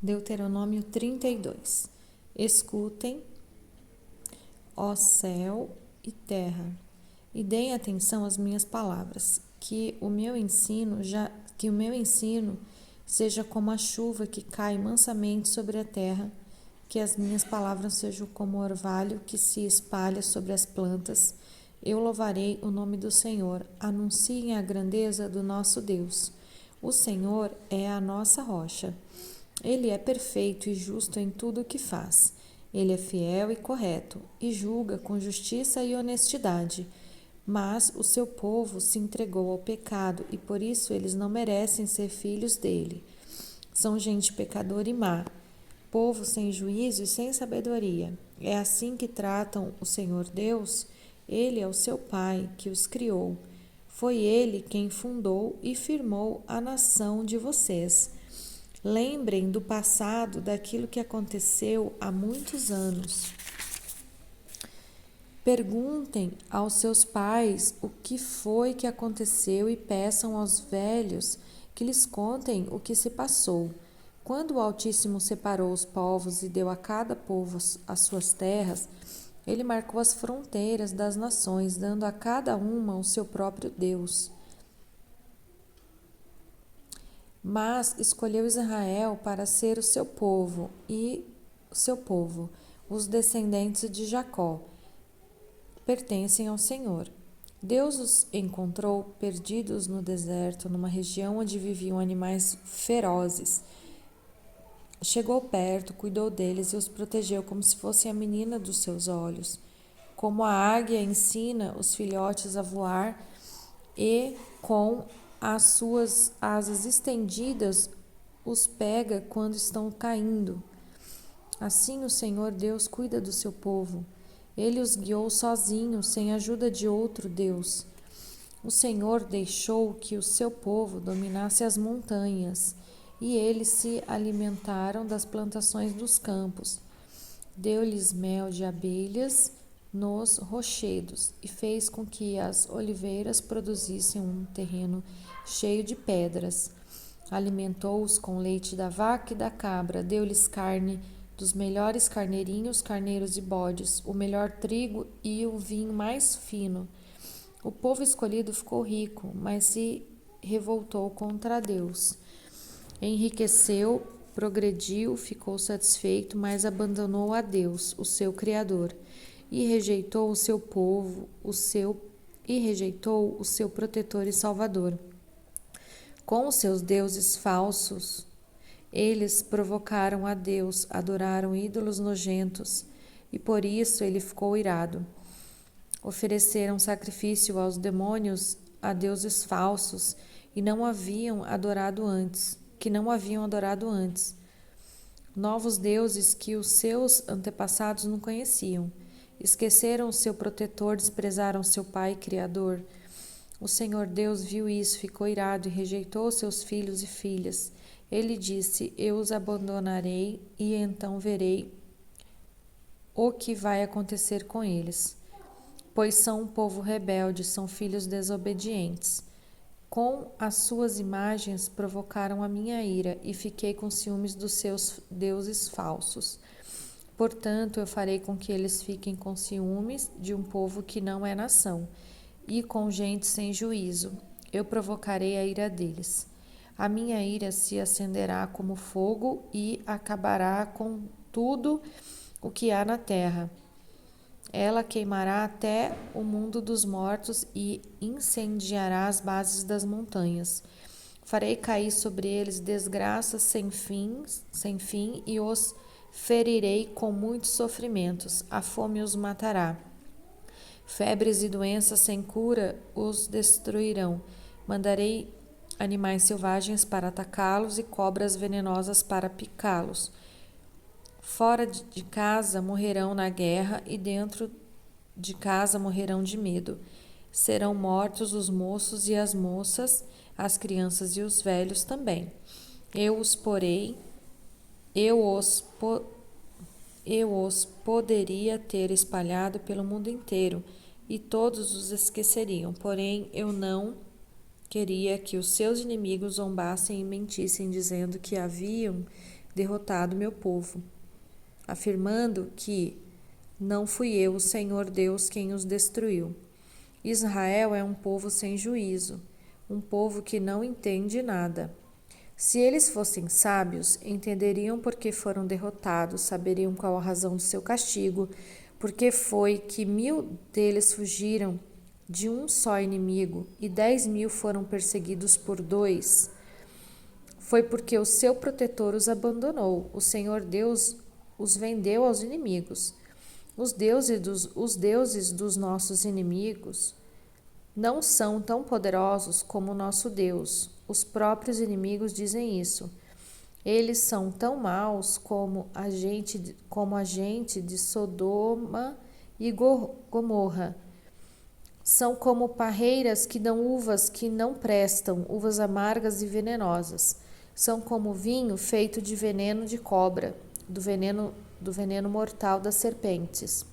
Deuteronômio 32. Escutem, ó céu e terra, e deem atenção às minhas palavras, que o meu ensino seja como a chuva que cai mansamente sobre a terra, que as minhas palavras sejam como o orvalho que se espalha sobre as plantas. Eu louvarei o nome do Senhor. Anunciem a grandeza do nosso Deus. O Senhor é a nossa rocha. Ele é perfeito e justo em tudo o que faz. Ele é fiel e correto, e julga com justiça e honestidade. Mas o seu povo se entregou ao pecado, e por isso eles não merecem ser filhos dele. São gente pecadora e má, povo sem juízo e sem sabedoria. É assim que tratam o Senhor Deus? Ele é o seu Pai, que os criou. Foi ele quem fundou e firmou a nação de vocês. Lembrem do passado, daquilo que aconteceu há muitos anos. Perguntem aos seus pais o que foi que aconteceu e peçam aos velhos que lhes contem o que se passou. Quando o Altíssimo separou os povos e deu a cada povo as suas terras, ele marcou as fronteiras das nações, dando a cada uma o seu próprio Deus. Mas escolheu Israel para ser o seu povo, os descendentes de Jacó, pertencem ao Senhor. Deus os encontrou perdidos no deserto, numa região onde viviam animais ferozes. Chegou perto, cuidou deles e os protegeu como se fosse a menina dos seus olhos. Como a águia ensina os filhotes a voar e com as suas asas estendidas os pega quando estão caindo. Assim o Senhor Deus cuida do seu povo. Ele os guiou sozinho, sem ajuda de outro Deus. O Senhor deixou que o seu povo dominasse as montanhas, e eles se alimentaram das plantações dos campos. Deu-lhes mel de abelhas nos rochedos e fez com que as oliveiras produzissem um terreno cheio de pedras. Alimentou-os com leite da vaca e da cabra, deu-lhes carne dos melhores carneirinhos, carneiros e bodes, o melhor trigo e o vinho mais fino. O povo escolhido ficou rico, mas se revoltou contra Deus. Enriqueceu, progrediu, ficou satisfeito, mas abandonou a Deus, o seu Criador, e rejeitou o seu povo, rejeitou o seu protetor e salvador. Com os seus deuses falsos, eles provocaram a Deus, adoraram ídolos nojentos, e por isso ele ficou irado. Ofereceram sacrifício aos demônios, a deuses falsos, e não haviam adorado antes, novos deuses que os seus antepassados não conheciam. Esqueceram o seu protetor, desprezaram seu pai criador. O Senhor Deus viu isso, ficou irado e rejeitou seus filhos e filhas. Ele disse: Eu os abandonarei e então verei o que vai acontecer com eles. Pois são um povo rebelde, são filhos desobedientes. Com as suas imagens provocaram a minha ira e fiquei com ciúmes dos seus deuses falsos. Portanto, eu farei com que eles fiquem com ciúmes de um povo que não é nação e com gente sem juízo. Eu provocarei a ira deles. A minha ira se acenderá como fogo e acabará com tudo o que há na terra. Ela queimará até o mundo dos mortos e incendiará as bases das montanhas. Farei cair sobre eles desgraças sem fim e os ferirei com muitos sofrimentos. A fome os matará. Febres e doenças sem cura os destruirão. Mandarei animais selvagens para atacá-los e cobras venenosas para picá-los. Fora de casa morrerão na guerra e dentro de casa morrerão de medo. Serão mortos os moços e as moças, as crianças e os velhos também. Eu os poderia ter espalhado pelo mundo inteiro e todos os esqueceriam, porém eu não queria que os seus inimigos zombassem e mentissem, dizendo que haviam derrotado meu povo, afirmando que não fui eu, o Senhor Deus, quem os destruiu. Israel é um povo sem juízo, um povo que não entende nada. Se eles fossem sábios, entenderiam por que foram derrotados, saberiam qual a razão do seu castigo, porque foi que 1000 deles fugiram de um só inimigo e 10.000 foram perseguidos por 2. Foi porque o seu protetor os abandonou, o Senhor Deus os vendeu aos inimigos. Os deuses dos nossos inimigos não são tão poderosos como o nosso Deus. Os próprios inimigos dizem isso. Eles são tão maus como a gente de Sodoma e Gomorra. São como parreiras que dão uvas que não prestam, uvas amargas e venenosas. São como vinho feito de veneno de cobra, do veneno mortal das serpentes.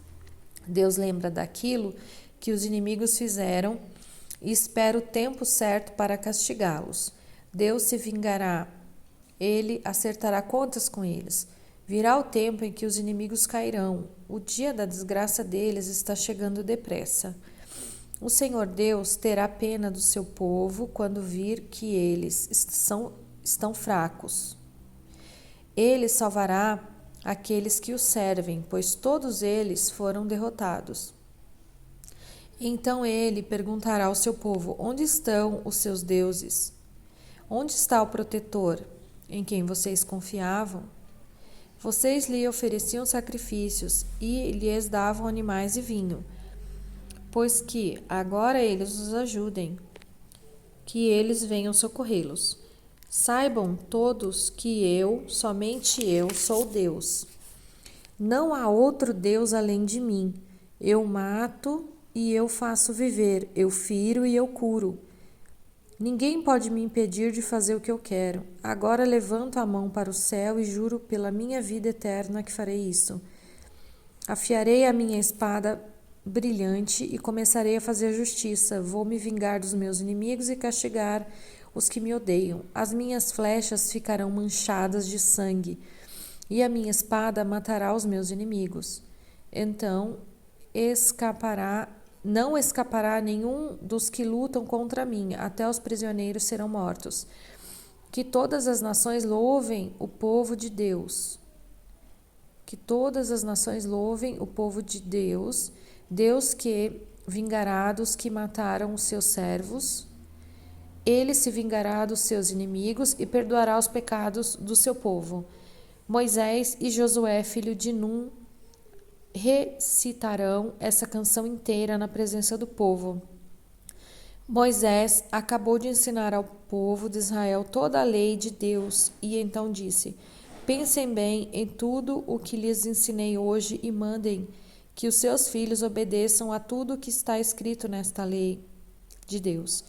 Deus lembra daquilo que os inimigos fizeram e espera o tempo certo para castigá-los. Deus se vingará, ele acertará contas com eles. Virá o tempo em que os inimigos cairão, o dia da desgraça deles está chegando depressa. O Senhor Deus terá pena do seu povo quando vir que eles estão fracos. Ele salvará aqueles que o servem, pois todos eles foram derrotados. Então ele perguntará ao seu povo: onde estão os seus deuses? Onde está o protetor em quem vocês confiavam? Vocês lhe ofereciam sacrifícios e lhes davam animais e vinho. Pois que agora eles os ajudem, que eles venham socorrê-los. Saibam todos que somente eu, sou Deus. Não há outro Deus além de mim. Eu mato e eu faço viver, eu firo e eu curo. Ninguém pode me impedir de fazer o que eu quero. Agora levanto a mão para o céu e juro pela minha vida eterna que farei isso. Afiarei a minha espada brilhante e começarei a fazer justiça. Vou me vingar dos meus inimigos e castigar os que me odeiam. As minhas flechas ficarão manchadas de sangue e a minha espada matará os meus inimigos. Então não escapará nenhum dos que lutam contra mim, até os prisioneiros serão mortos. Que todas as nações louvem o povo de Deus. Que todas as nações louvem o povo de Deus, Deus que vingará dos que mataram os seus servos. Ele se vingará dos seus inimigos e perdoará os pecados do seu povo. Moisés e Josué, filho de Num, recitarão essa canção inteira na presença do povo. Moisés acabou de ensinar ao povo de Israel toda a lei de Deus e então disse: pensem bem em tudo o que lhes ensinei hoje e mandem que os seus filhos obedeçam a tudo o que está escrito nesta lei de Deus.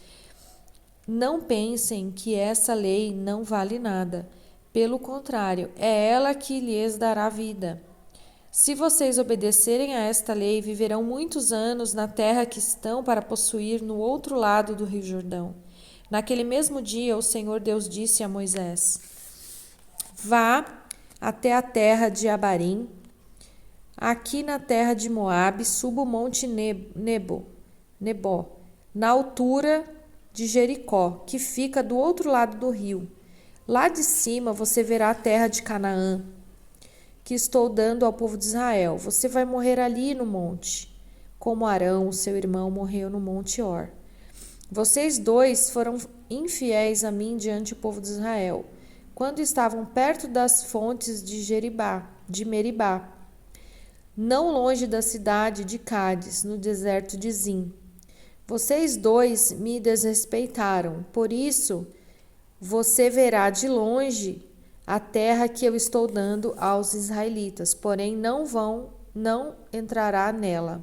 Não pensem que essa lei não vale nada. Pelo contrário, é ela que lhes dará vida. Se vocês obedecerem a esta lei, viverão muitos anos na terra que estão para possuir no outro lado do Rio Jordão. Naquele mesmo dia, o Senhor Deus disse a Moisés: vá até a terra de Abarim, aqui na terra de Moabe, suba o monte Nebo, na altura de Jericó, que fica do outro lado do rio. Lá de cima você verá a terra de Canaã, que estou dando ao povo de Israel. Você vai morrer ali no monte, como Arão, seu irmão, morreu no monte Or. Vocês dois foram infiéis a mim diante do povo de Israel, quando estavam perto das fontes de Meribá, não longe da cidade de Cádiz, no deserto de Zim. Vocês dois me desrespeitaram, por isso você verá de longe a terra que eu estou dando aos israelitas, porém não entrará nela.